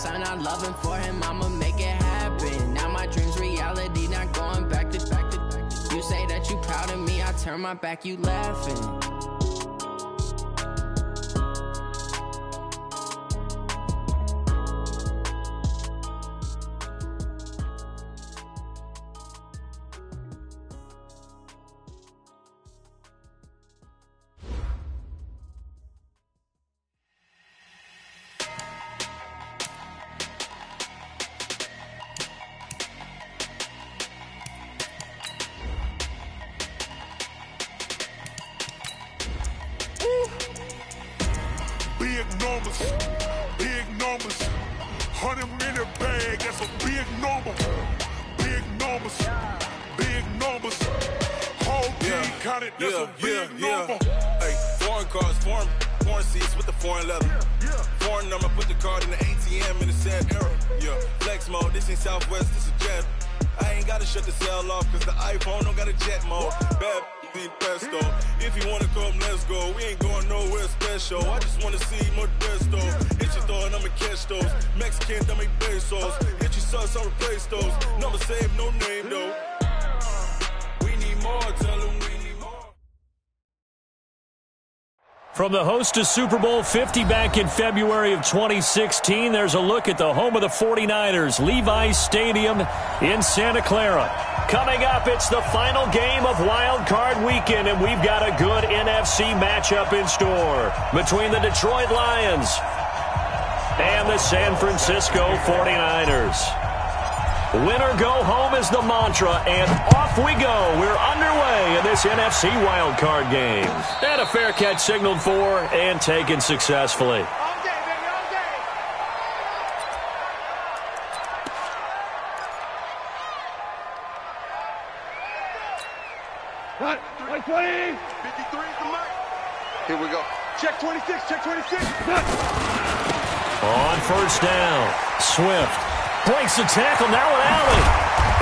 son, I love him for him, I'ma make it happen. Now my dream's reality, not going back to. You say that you proud of me, I turn my back, you laughing. Big numbers, 100-minute bag, that's a big number. Big numbers, whole team counted, that's a big number. Hey, foreign cars, foreign seats with the foreign leather. Foreign number, put the card in the ATM in the sad era. Yeah, flex mode, this ain't Southwest, this is jet. I ain't gotta shut the cell off, cause the iPhone don't got a jet mode. Bad pesto. If you wanna come, let's go. We ain't going nowhere special. I just wanna see Modesto. Hit your thought, I'ma catch those. Mexican, I make pesos. Hit your sus, I'll replace those. Number save, no name though. We need more, tell them we need more. From the host to Super Bowl 50 back in February of 2016, there's a look at the home of the 49ers, Levi's Stadium in Santa Clara. Coming up, it's the final game of Wild Card Weekend, and we've got a good NFC matchup in store between the Detroit Lions and the San Francisco 49ers. Win or go home is the mantra, and off we go. We're underway in this NFC Wild Card game. And a fair catch signaled for and taken successfully. Cut. 20. 53 is the mark. Here we go. Check 26. Check 26. Cut. On first down, Swift breaks the tackle, now an alley.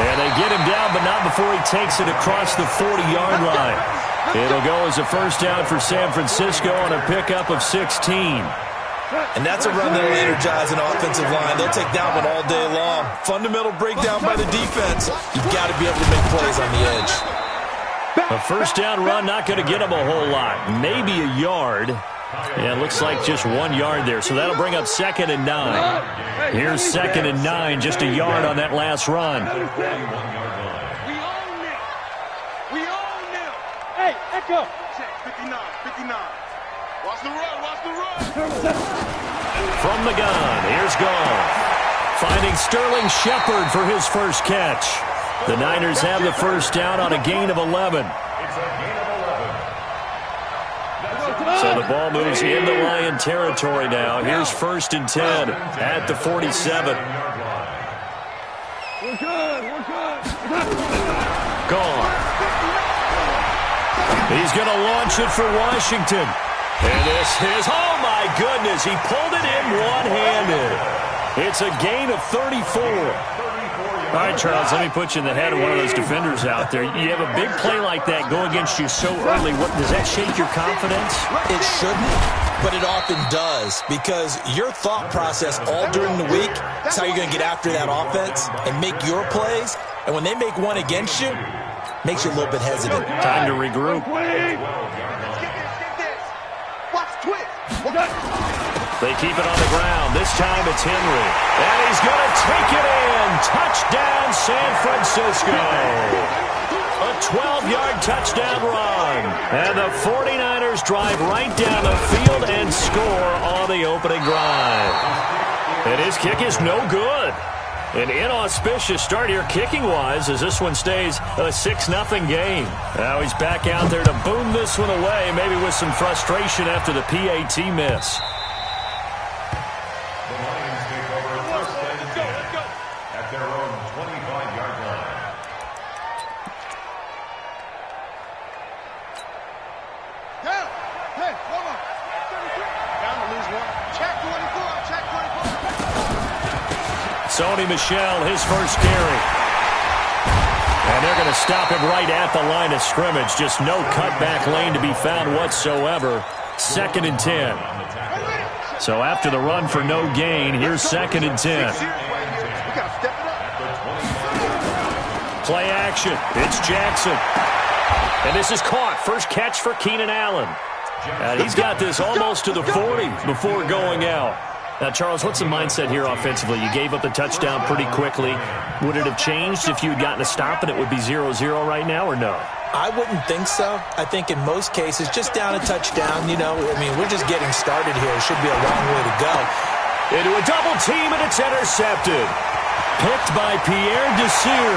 And they get him down, but not before he takes it across the 40-yard line. It'll go as a first down for San Francisco on a pickup of 16. And that's a run that'll energize an offensive line. They'll take that one all day long. Fundamental breakdown by the defense. You've got to be able to make plays on the edge. A first down run, not going to get him a whole lot. Maybe a yard. Yeah, it looks like just 1 yard there. So that'll bring up 2nd and 9. Here's 2nd and 9, just a yard on that last run. We own it. We own it. Hey, Echo. Check 59. 59. Watch the run. Watch the run. From the gun, here's Goff. Finding Sterling Shepard for his first catch. The Niners have the first down on a gain of 11. So the ball moves into Lion territory now. Here's 1st and 10 at the 47. We're good. We're good. Gone. He's going to launch it for Washington. And this is, oh my goodness, he pulled it in one-handed. It's a gain of 34. All right, Charles, let me put you in the head of one of those defenders out there. You have a big play like that go against you so early. Does that shake your confidence? It shouldn't, but it often does, because your thought process all during the week is how you're going to get after that offense and make your plays. And when they make one against you, it makes you a little bit hesitant. Time to regroup. Watch twist. They keep it on the ground. This time it's Henry. And he's going to take it in. Touchdown, San Francisco. A 12-yard touchdown run. And the 49ers drive right down the field and score on the opening drive. And his kick is no good. An inauspicious start here kicking-wise as this one stays a 6-0 game. Now he's back out there to boom this one away, maybe with some frustration after the PAT miss. Sony Michel, his first carry. And they're going to stop him right at the line of scrimmage. Just no cutback lane to be found whatsoever. 2nd and 10. So after the run for no gain, here's 2nd and 10. Play action. It's Jackson. And this is caught. First catch for Keenan Allen. And he's got this almost to the 40 before going out. Now, Charles, what's the mindset here offensively? You gave up the touchdown pretty quickly. Would it have changed if you had gotten a stop and it would be 0-0 right now, or no? I wouldn't think so. I think in most cases, just down a touchdown, we're just getting started here. It should be a long way to go. Into a double team, and it's intercepted. Picked by Pierre Desir.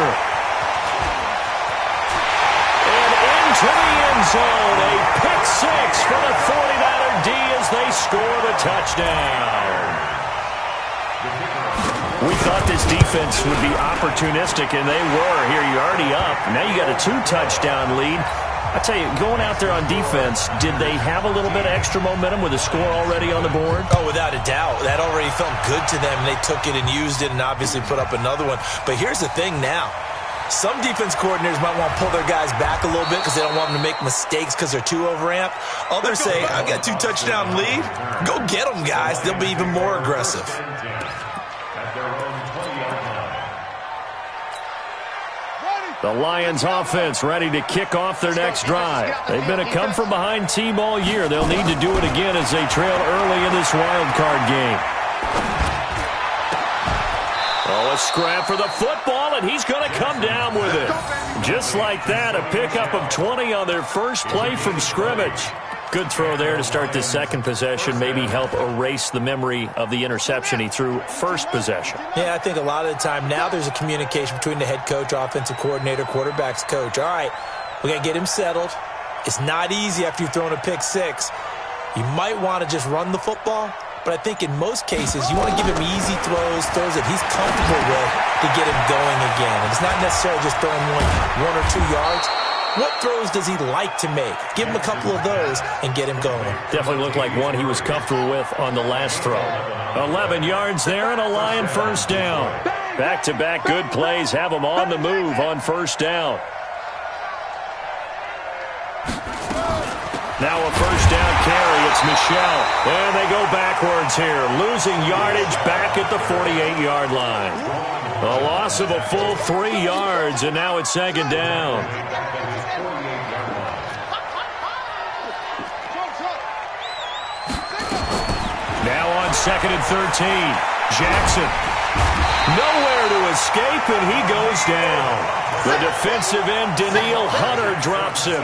And into the end zone. A pick 6 for the 49er D as they score the touchdown. We thought this defense would be opportunistic, and they were. Here, you're already up. Now you got a 2-touchdown lead. I tell you, going out there on defense, did they have a little bit of extra momentum with a score already on the board? Oh, without a doubt. That already felt good to them. They took it and used it and obviously put up another one. But here's the thing now. Some defense coordinators might want to pull their guys back a little bit because they don't want them to make mistakes because they're too overamped. Others say, I got 2-touchdown lead. Go get them, guys. They'll be even more aggressive. The Lions offense ready to kick off their next drive. They've been a come-from-behind team all year. They'll need to do it again as they trail early in this wild card game. Oh, a scrap for the football, and he's going to come down with it. Just like that, a pickup of 20 on their first play from scrimmage. Good throw there to start this second possession, maybe help erase the memory of the interception he threw first possession. Yeah, I think a lot of the time now there's a communication between the head coach, offensive coordinator, quarterback's coach. All right, we got to get him settled. It's not easy after you've thrown a pick 6. You might want to just run the football, but I think in most cases you want to give him easy throws that he's comfortable with to get him going again. And it's not necessarily just throwing one or 2 yards. What throws does he like to make? Give him a couple of those and get him going. Definitely looked like one he was comfortable with on the last throw. 11 yards there and a Lion first down. Back-to-back good plays have him on the move on first down. Now a first down carry. It's Michelle. And they go backwards here. Losing yardage back at the 48-yard line. A loss of a full 3 yards, and now it's second down. Now on 2nd and 13. Jackson. Nowhere to escape, and he goes down. The defensive end, Daniil Hunter, drops him.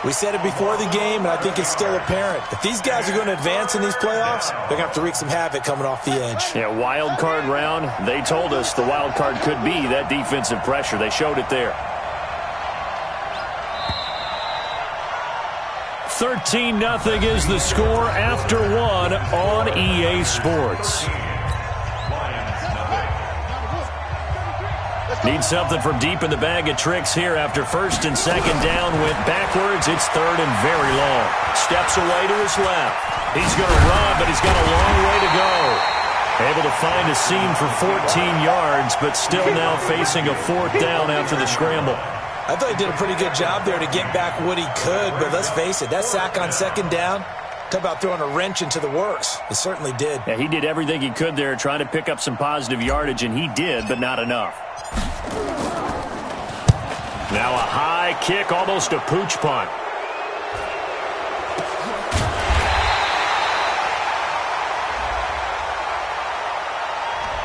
We said it before the game, and I think it's still apparent. If these guys are going to advance in these playoffs, they're going to have to wreak some havoc coming off the edge. Yeah, wild card round. They told us the wild card could be that defensive pressure. They showed it there. 13-0 is the score after 1 on EA Sports. Need something from deep in the bag of tricks here after first and second down went backwards. It's third and very long. Steps away to his left. He's going to run, but he's got a long way to go. Able to find a seam for 14 yards, but still now facing a 4th down after the scramble. I thought he did a pretty good job there to get back what he could, but let's face it, that sack on second down, talk about throwing a wrench into the works. It certainly did. Yeah, he did everything he could there trying to pick up some positive yardage, and he did, but not enough. Now a high kick, almost a pooch punt.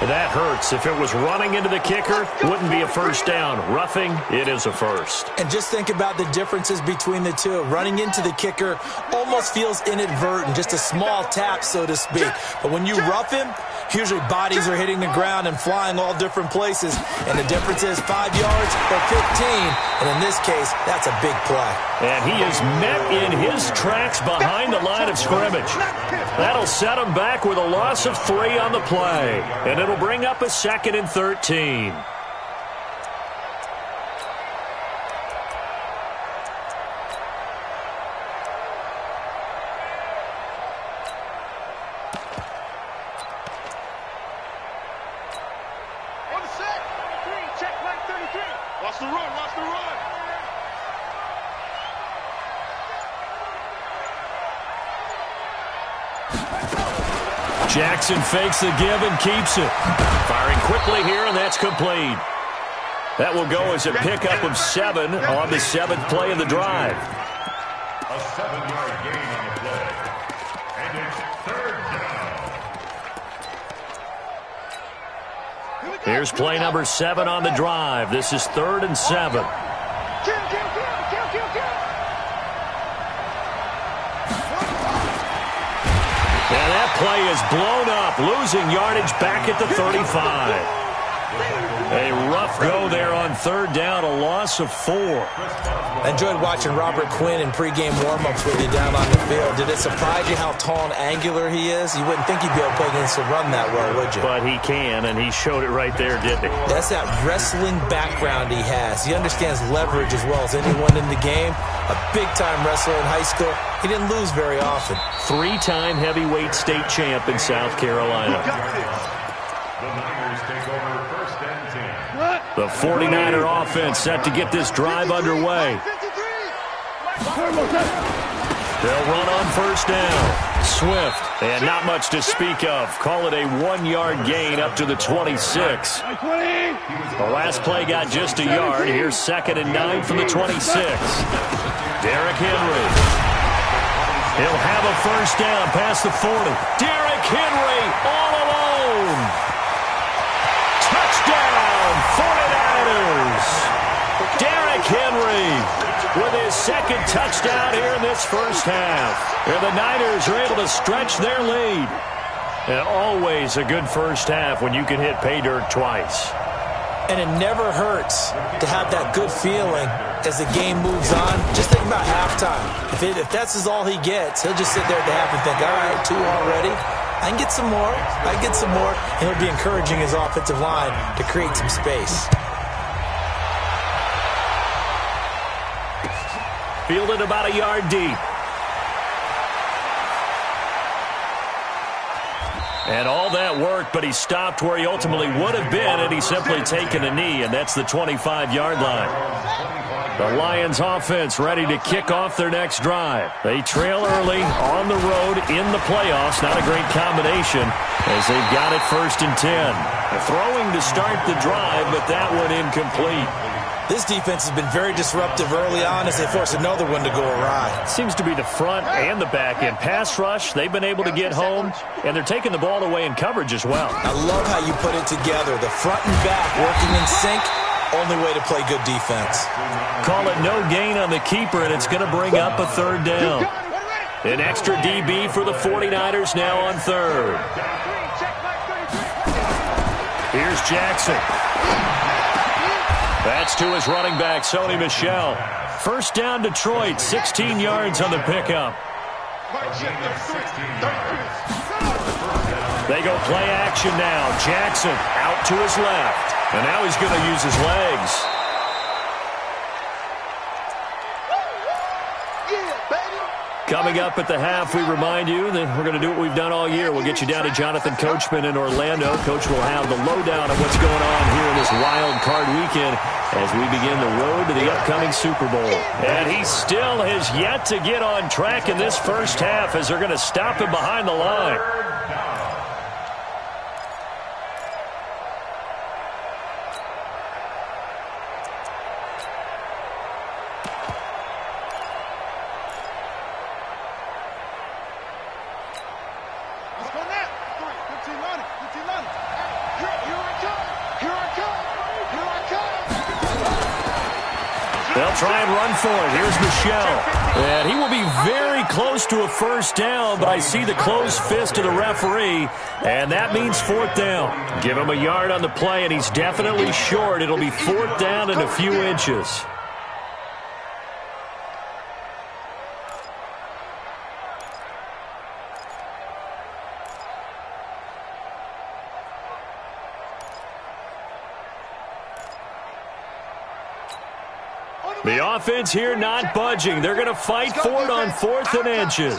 That hurts. If it was running into the kicker, wouldn't be a first down. Roughing, it is a first. And just think about the differences between the two. Running into the kicker almost feels inadvertent, just a small tap, so to speak. But when you rough him, usually bodies are hitting the ground and flying all different places. And the difference is 5 yards or 15. And in this case, that's a big play. And he is met in his tracks behind the line of scrimmage. That'll set him back with a loss of 3 on the play. And it'll bring up a 2nd and 13. Watch the run, watch the run. Jackson fakes the give and keeps it. Firing quickly here, and that's complete. That will go as a pickup of 7 on the 7th play of the drive. A 7-yard gain on the play. And it's 3rd down. Here's play number 7 on the drive. This is 3rd and 7. And that play is blown up, losing yardage back at the 35. A rough go there on 3rd down, a loss of 4. I enjoyed watching Robert Quinn in pregame warm-ups with you down on the field. Did it surprise you how tall and angular he is? You wouldn't think he'd be able to play against the run that well, would you? But he can, and he showed it right there, didn't he? That's that wrestling background he has. He understands leverage as well as anyone in the game. A big-time wrestler in high school. He didn't lose very often. 3-time heavyweight state champ in South Carolina. The Niners take over 1st and 10. The 49er offense set to get this drive underway. They'll run on 1st down. Swift, and not much to speak of. Call it a 1-yard gain up to the 26. The last play got just a yard. Here's 2nd and 9 from the 26. Derrick Henry. He'll have a 1st down past the 40. Derrick Henry all alone. Touchdown, 49ers. Derrick Henry with his 2nd touchdown here in this 1st half. And the Niners are able to stretch their lead. And always a good 1st half when you can hit pay dirt twice. And it never hurts to have that good feeling as the game moves on. Just think about halftime. If that's all he gets, he'll just sit there at the half and think, all right, 2 already. I can get some more. I can get some more. And he'll be encouraging his offensive line to create some space. Fielded about a yard deep. And all that worked, but he stopped where he ultimately would have been had he simply taken a knee, and that's the 25-yard line. The Lions offense ready to kick off their next drive. They trail early on the road in the playoffs. Not a great combination as they've got it 1st and 10. Throwing to start the drive, but that one incomplete. This defense has been very disruptive early on as they force another one to go awry. Seems to be the front and the back end. Pass rush, they've been able to get home, and they're taking the ball away in coverage as well. I love how you put it together. The front and back working in sync. Only way to play good defense. Call it no gain on the keeper, and it's going to bring up a 3rd down. An extra DB for the 49ers now on 3rd. Here's Jackson. That's to his running back, Sony Michel. 1st down, Detroit, 16 yards on the pickup. They go play action now. Jackson out to his left. And now he's going to use his legs. Coming up at the half, we remind you that we're going to do what we've done all year. We'll get you down to Jonathan Coachman in Orlando. Coach will have the lowdown of what's going on here in this wild card weekend as we begin the road to the upcoming Super Bowl. And he still has yet to get on track in this 1st half as they're going to stop him behind the line. They'll try and run for it. Here's Michel. And he will be very close to a 1st down, but I see the closed fist of the referee, and that means 4th down. Give him a yard on the play, and he's definitely short. It'll be 4th down and a few inches. The offense here not budging. They're going to fight for it on 4th and inches.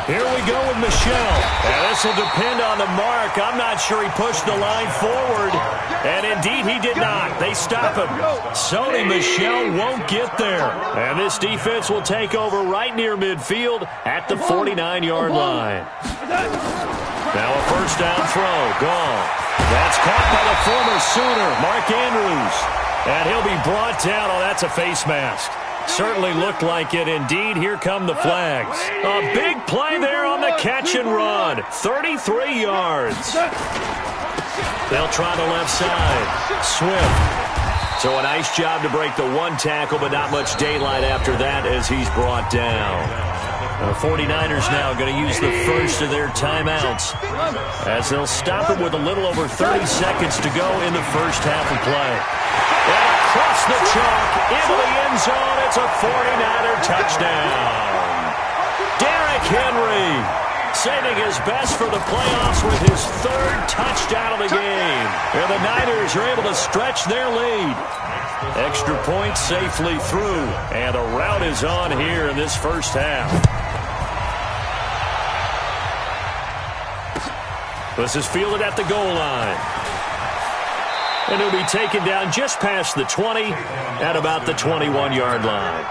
Here we go with Michelle. And this will depend on the mark. I'm not sure he pushed the line forward. And indeed, he did not. They stop him. Sony Michel won't get there. And this defense will take over right near midfield at the 49-yard line. Now a first down throw. Gone. That's caught by the former Sooner, Mark Andrews. And he'll be brought down. Oh, that's a face mask. Certainly looked like it. Indeed, here come the flags. A big play there on the catch and run. 33 yards. They'll try the left side. Swift. So a nice job to break the one tackle, but not much daylight after that as he's brought down. The 49ers now going to use the first of their timeouts as they'll stop it with a little over 30 seconds to go in the first half of play. And across the chalk into the end zone, it's a 49er touchdown. Derrick Henry saving his best for the playoffs with his third touchdown of the game. And the Niners are able to stretch their lead. Extra point safely through, and the route is on here in this first half. This is fielded at the goal line. And he'll be taken down just past the 20 at about the 21-yard line.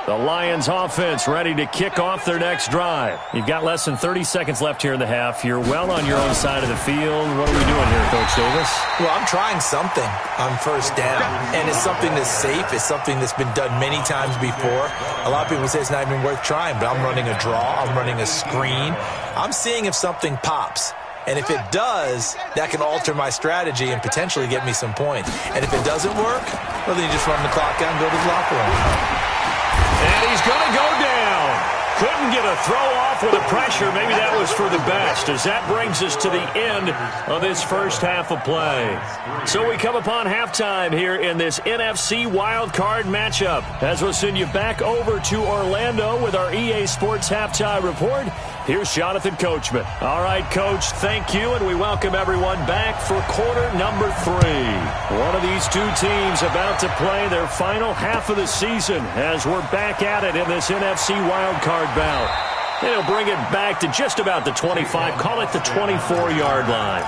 The Lions offense ready to kick off their next drive. You've got less than 30 seconds left here in the half. You're well on your own side of the field. What are we doing here, Coach Davis? Well, I'm trying something on first down, and it's something that's safe. It's something that's been done many times before. A lot of people say it's not even worth trying, but I'm running a draw. I'm running a screen. I'm seeing if something pops. And if it does, that can alter my strategy and potentially get me some points. And if it doesn't work, well, then you just run the clock out and go to the locker room. And he's going to go down. Couldn't get a throw off with the pressure. Maybe that was for the best, as that brings us to the end of this first half of play. So we come upon halftime here in this NFC wildcard matchup, as we'll send you back over to Orlando with our EA Sports Halftime Report. Here's Jonathan Coachman. All right, Coach, thank you, and we welcome everyone back for quarter number 3. One of these two teams about to play their final half of the season as we're back at it in this NFC wildcard bout. They'll bring it back to just about the 25, call it the 24-yard line.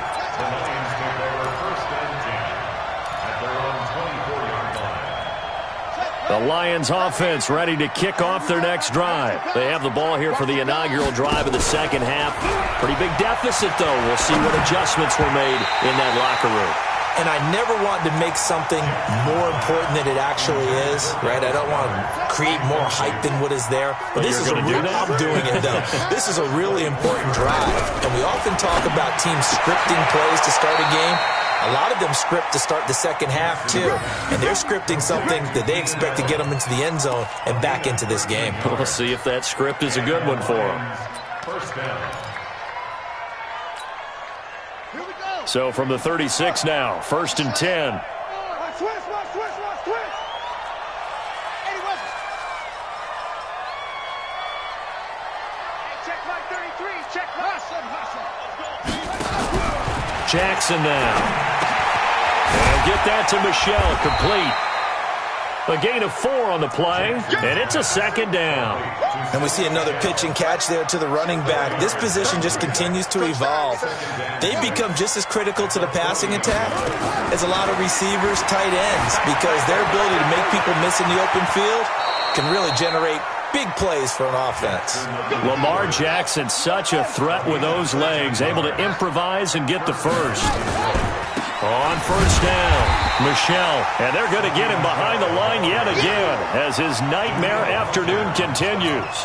The Lions offense ready to kick off their next drive. They have the ball here for the inaugural drive of the second half. Pretty big deficit, though. We'll see what adjustments were made in that locker room. And I never want to make something more important than it actually is, right? I don't want to create more hype than what is there. But this is I'm doing it, though. This is a really important drive. And we often talk about teams scripting plays to start a game. A lot of them script to start the second half, too. And they're scripting something that they expect to get them into the end zone and back into this game. We'll see if that script is a good one for them. First down. So from the 36 now, 1st and 10. Jackson now. And get that to Michelle, complete. A gain of 4 on the play, and it's a second down. And we see another pitch and catch there to the running back. This position just continues to evolve. They've become just as critical to the passing attack as a lot of receivers, tight ends, because their ability to make people miss in the open field can really generate big plays for an offense. Lamar Jackson, such a threat with those legs, able to improvise and get the first. On first down, Michelle, and they're going to get him behind the line yet again as his nightmare afternoon continues.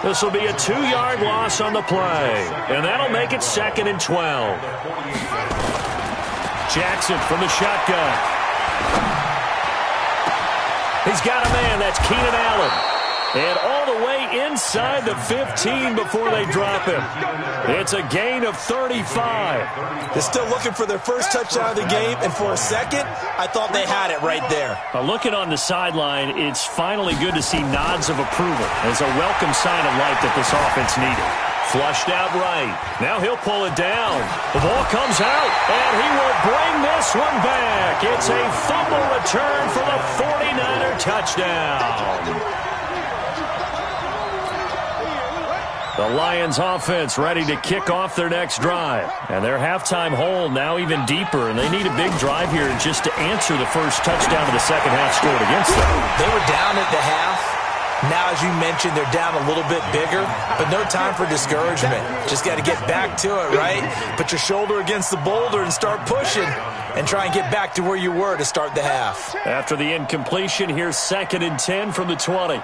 This will be a 2-yard loss on the play, and that'll make it 2nd and 12. Jackson from the shotgun. He's got a man, that's Keenan Allen. And all the way inside the 15 before they drop him. It's a gain of 35. They're still looking for their first touchdown of the game, and for a second, I thought they had it right there. Looking on the sideline, it's finally good to see nods of approval. It's a welcome sign of life that this offense needed. Flushed out right. Now he'll pull it down. The ball comes out, and he will bring this one back. It's a fumble return for the 49er touchdown. The Lions offense ready to kick off their next drive. And their halftime hole now even deeper, and they need a big drive here just to answer the first touchdown of the second half scored against them. They were down at the half. Now, as you mentioned, they're down a little bit bigger, but no time for discouragement. Just got to get back to it, right? Put your shoulder against the boulder and start pushing and try and get back to where you were to start the half. After the incompletion, here's 2nd and 10 from the 20.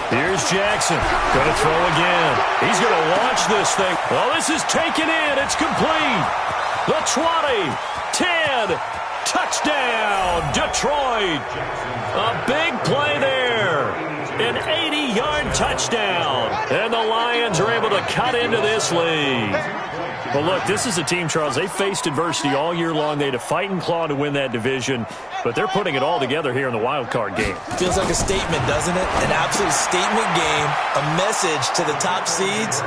Here's Jackson. Going to throw again. He's going to launch this thing. Well, this is taken in. It's complete. The 20, 10, touchdown, Detroit. A big play there. An 80-yard touchdown. And the Lions are able to cut into this lead. Well, look, this is a team, Charles, they faced adversity all year long. They had to fight and claw to win that division, but they're putting it all together here in the wild card game. Feels like a statement, doesn't it? An absolute statement game, a message to the top seeds.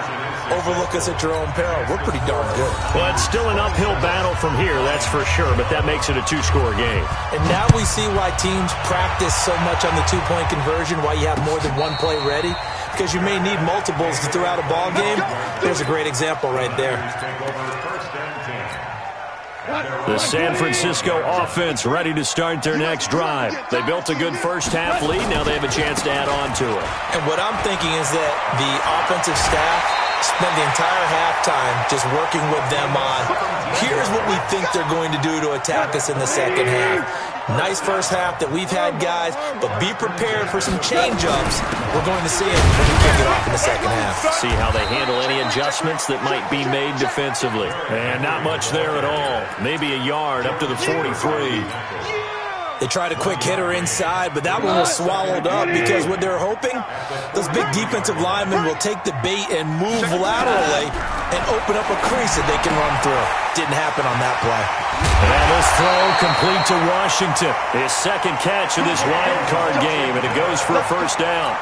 Overlook us at your own peril. We're pretty darn good. Well, it's still an uphill battle from here, that's for sure, but that makes it a 2-score game. And now we see why teams practice so much on the 2-point conversion, why you have more than one play ready, because you may need multiples to throw out a ball game. There's a great example right there. The San Francisco offense ready to start their next drive. They built a good first half lead. Now they have a chance to add on to it. And what I'm thinking is that the offensive staff spent the entire halftime just working with them on, here's what we think they're going to do to attack us in the second half. Nice first half that we've had, guys, but be prepared for some change-ups. We're going to see them when we kick it off in the second half. See how they handle any adjustments that might be made defensively. And not much there at all. Maybe a yard up to the 43. They tried a quick hitter inside, but that one was swallowed up because what they're hoping, those big defensive linemen will take the bait and move laterally and open up a crease that they can run through. Didn't happen on that play. And this throw complete to Washington. His second catch of this wild card game, and it goes for a first down.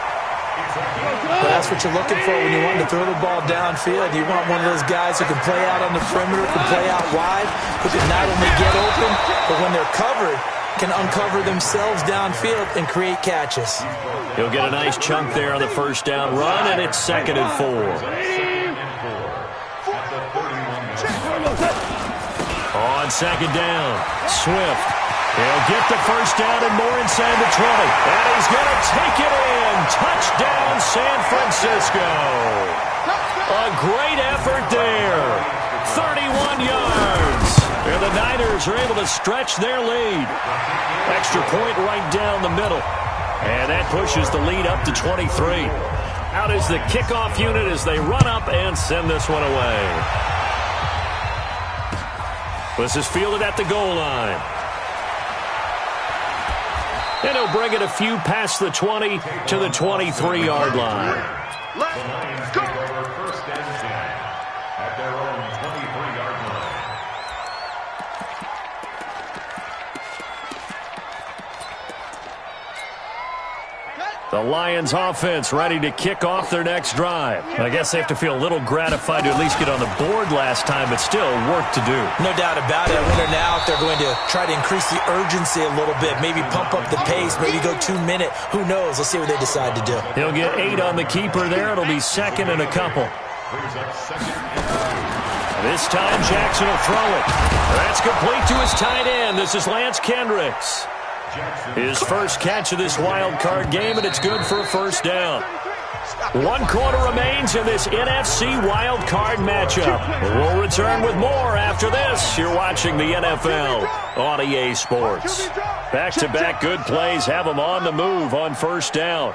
But that's what you're looking for when you want to throw the ball downfield. You want one of those guys who can play out on the perimeter, can play out wide, who can not only get open, but when they're covered, can uncover themselves downfield and create catches. He'll get a nice chunk there on the first down run, and it's 2nd and 4. On 2nd down, Swift. He'll get the first down and more inside the 20. And he's going to take it in. Touchdown, San Francisco. A great effort there. 31 yards. And the Niners are able to stretch their lead. Extra point right down the middle. And that pushes the lead up to 23. Out is the kickoff unit as they run up and send this one away. This is fielded at the goal line. And he'll bring it a few past the 20 to the 23-yard line. Let's go. First and 10 at their own 23-yard line. The Lions offense ready to kick off their next drive. I guess they have to feel a little gratified to at least get on the board last time, but still work to do. No doubt about it. I wonder now if they're going to try to increase the urgency a little bit, maybe pump up the pace, maybe go 2-minute. Who knows? Let's see what they decide to do. He'll get 8 on the keeper there. It'll be 2nd and a couple. This time Jackson will throw it. That's complete to his tight end. This is Lance Kendricks. His first catch of this wild card game, and it's good for a first down. 1 quarter remains in this NFC wild card matchup. We'll return with more after this. You're watching the NFL on EA Sports. Back-to-back good plays have them on the move on first down.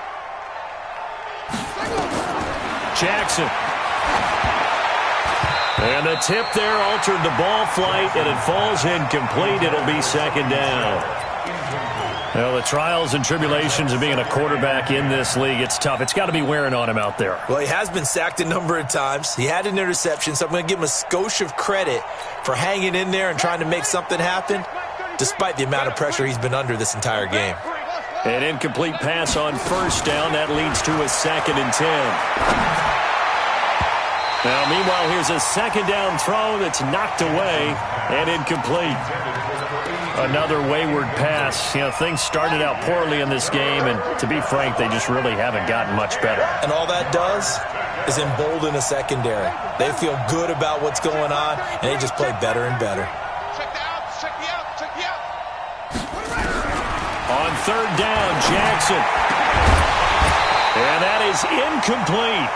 Jackson. And the tip there altered the ball flight, and it falls incomplete. It'll be 2nd down. Well, the trials and tribulations of being a quarterback in this league, it's tough. It's got to be wearing on him out there. Well, he has been sacked a number of times. He had an interception, so I'm going to give him a skosh of credit for hanging in there and trying to make something happen, despite the amount of pressure he's been under this entire game. An incomplete pass on first down. That leads to a 2nd and 10. Now, meanwhile, here's a 2nd down throw that's knocked away and incomplete. Another wayward pass. You know, things started out poorly in this game, and to be frank, they just really haven't gotten much better. And all that does is embolden a secondary. They feel good about what's going on, and they just play better and better. Check the out, check the out, check the out. On 3rd down, Jackson. And that is incomplete.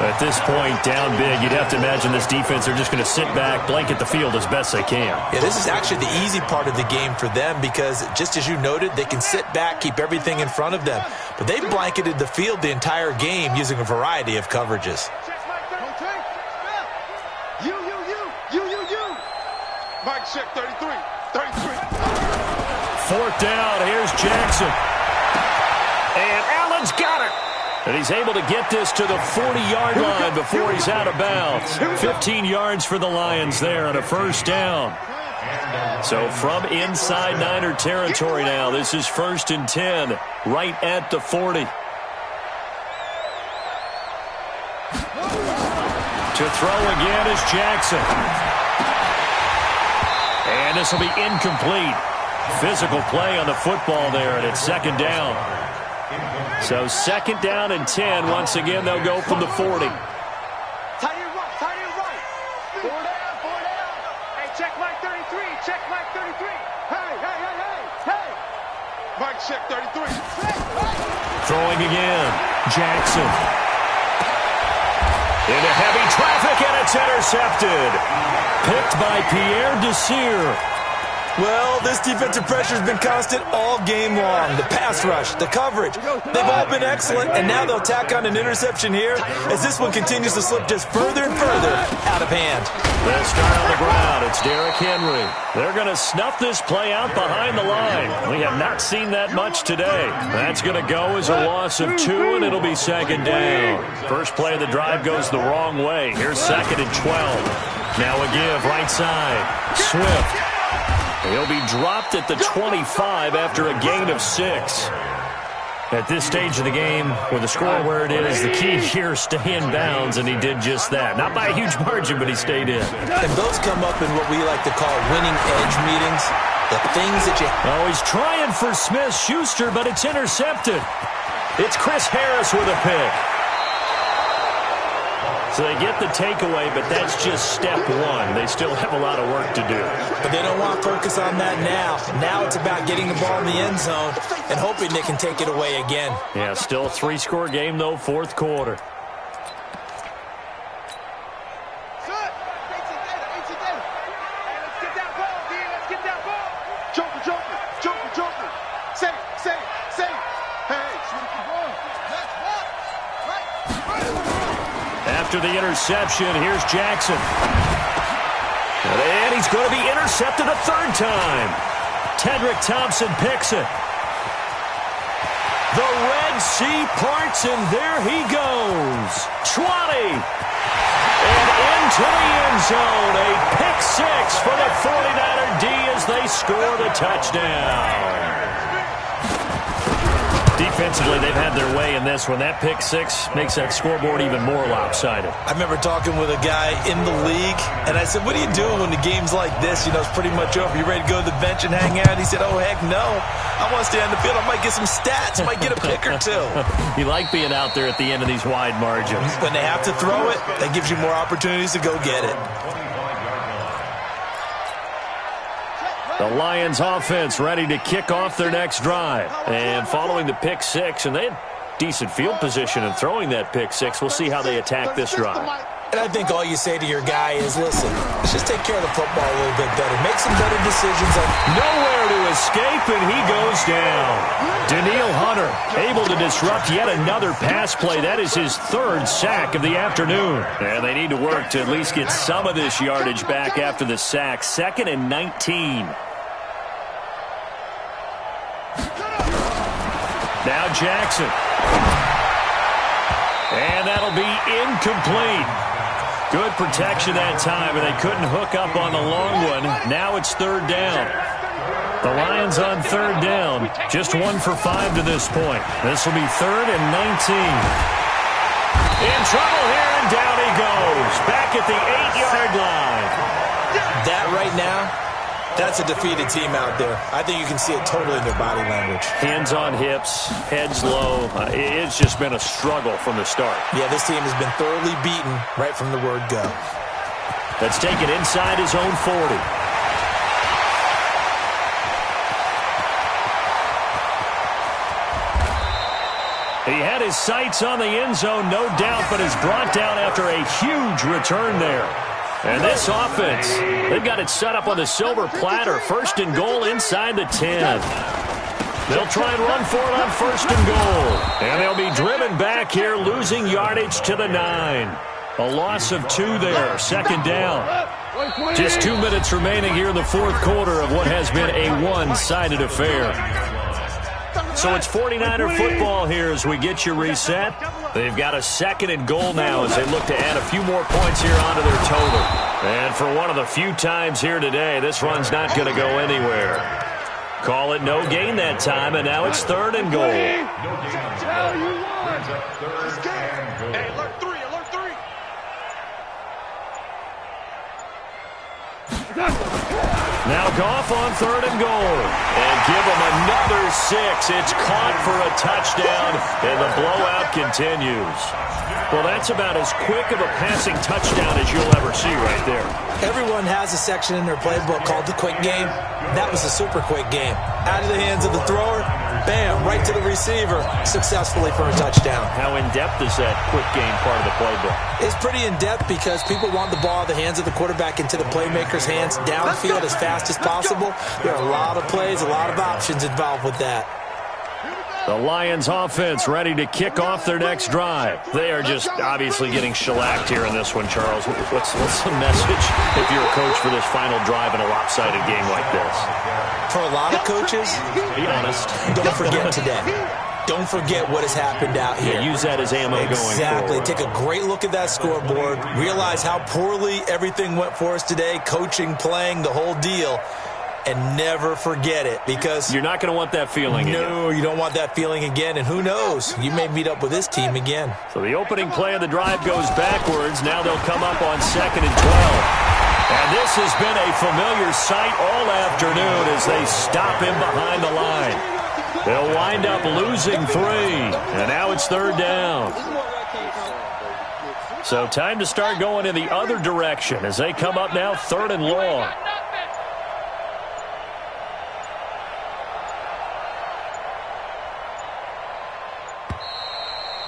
At this point, down big, you'd have to imagine this defense are just going to sit back, blanket the field as best they can. Yeah, this is actually the easy part of the game for them because, just as you noted, they can sit back, keep everything in front of them. But they blanketed the field the entire game using a variety of coverages. Mike, check 33. 4th down, here's Jackson. And Allen's got it. And he's able to get this to the 40-yard line before he's out of bounds. 15 yards for the Lions there on a 1st down. So from inside Niner territory now, this is 1st and 10, right at the 40. To throw again is Jackson. And this will be incomplete. Physical play on the football there, and it's 2nd down. So 2nd down and 10. Once again, they'll go from the 40. Tight end right, tight end right. 4 down. Hey, check Mike 33, check Mike 33. Hey. Mike, check 33. Throwing again, Jackson. Into heavy traffic, and it's intercepted. Picked by Pierre Desir. Well, this defensive pressure has been constant all game long. The pass rush, the coverage, they've all been excellent, and now they'll tack on an interception here as this one continues to slip just further and further out of hand. They'll start on the ground. It's Derrick Henry. They're going to snuff this play out behind the line. We have not seen that much today. That's going to go as a loss of 2, and it'll be 2nd down. First play of the drive goes the wrong way. Here's 2nd and 12. Now a give right side. Swift. He'll be dropped at the 25 after a gain of 6. At this stage of the game, with the score where it is, the key here is stay in bounds, and he did just that. Not by a huge margin, but he stayed in. And those come up in what we like to call winning edge meetings. The things that you... Oh, he's trying for Smith-Schuster, but it's intercepted. It's Chris Harris with a pick. So they get the takeaway, but that's just step 1. They still have a lot of work to do. But they don't want to focus on that now. Now it's about getting the ball in the end zone and hoping they can take it away again. Yeah, still a 3-score game, though, 4th quarter. After the interception, here's Jackson. And he's going to be intercepted a 3rd time. Tedrick Thompson picks it. The Red Sea parts, and there he goes. 20. And into the end zone. A pick 6 for the 49er D as they score the touchdown. Defensively, they've had their way in this one. That pick 6 makes that scoreboard even more lopsided. I remember talking with a guy in the league, and I said, what are you doing when the game's like this? You know, it's pretty much over. You ready to go to the bench and hang out? He said, oh, heck no. I want to stay on the field. I might get some stats. I might get a pick or 2. You like being out there at the end of these wide margins. When they have to throw it, that gives you more opportunities to go get it. The Lions offense ready to kick off their next drive. And following the pick 6, and they had decent field position in throwing that pick 6. We'll see how they attack this drive. And I think all you say to your guy is, listen, let's just take care of the football a little bit better. Make some better decisions. Nowhere to escape, and he goes down. Daniil Hunter able to disrupt yet another pass play. That is his 3rd sack of the afternoon. And they need to work to at least get some of this yardage back after the sack. 2nd and 19. Now Jackson. And that'll be incomplete. Good protection that time, and they couldn't hook up on the long one. Now it's 3rd down. The Lions on third down. Just 1 for 5 to this point. This will be 3rd and 19. In trouble here, and down he goes. Back at the 8-yard line. That right now, that's a defeated team out there. I think you can see it totally in their body language. Hands on hips, heads low. It's just been a struggle from the start. Yeah, this team has been thoroughly beaten right from the word go. Let's take it inside his own 40. He had his sights on the end zone, no doubt, but is brought down after a huge return there. And this offense, they've got it set up on the silver platter. 1st and goal inside the 10. They'll try and run for it on 1st and goal. And they'll be driven back here, losing yardage to the 9. A loss of 2 there, 2nd down. Just 2 minutes remaining here in the 4th quarter of what has been a one-sided affair. So it's 49er football here as we get you reset. They've got a 2nd and goal now as they look to add a few more points here onto their total. And for one of the few times here today, this run's not going to go anywhere. Call it no gain that time, and now it's 3rd and goal. Hey, alert 3, alert 3. Now Goff on 3rd and goal. And give him another 6. It's caught for a touchdown, and the blowout continues. Well, that's about as quick of a passing touchdown as you'll ever see right there. Everyone has a section in their playbook called the quick game. That was a super quick game. Out of the hands of the thrower, bam, right to the receiver, successfully for a touchdown. How in-depth is that quick game part of the playbook? It's pretty in-depth because people want the ball out of the hands of the quarterback into the playmaker's hands downfield as fast as possible. There are a lot of plays, a lot of options involved with that. The Lions offense ready to kick off their next drive. They are just obviously getting shellacked here in this one, Charles. What's the message if you're a coach for this final drive in a lopsided game like this? For a lot of coaches, be honest, don't forget today. Don't forget what has happened out here. Yeah, use that as ammo going forward. Exactly. Take a great look at that scoreboard. Realize how poorly everything went for us today, coaching, playing, the whole deal. And never forget it, because you're not going to want that feeling again. No, you don't want that feeling again. And who knows? You may meet up with this team again. So the opening play of the drive goes backwards. Now they'll come up on 2nd and 12. And this has been a familiar sight all afternoon as they stop him behind the line. They'll wind up losing 3. And now it's 3rd down. So time to start going in the other direction as they come up now 3rd and long.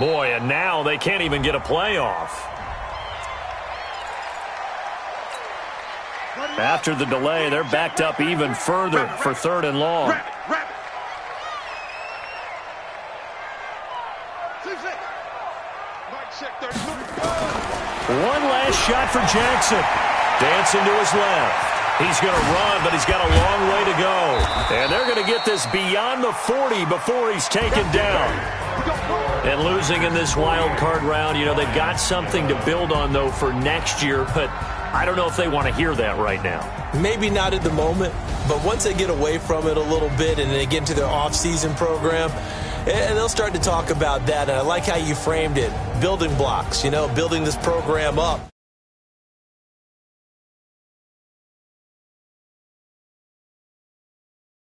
Boy, and now they can't even get a playoff. After the delay, they're backed up even further for 3rd and long. One last shot for Jackson. Dancing to his left. He's going to run, but he's got a long way to go. And they're going to get this beyond the 40 before he's taken down. And losing in this wild card round, you know, they've got something to build on, though, for next year. But I don't know if they want to hear that right now. Maybe not at the moment, but once they get away from it a little bit and they get into their off-season program, and they'll start to talk about that. And I like how you framed it, building blocks, you know, building this program up.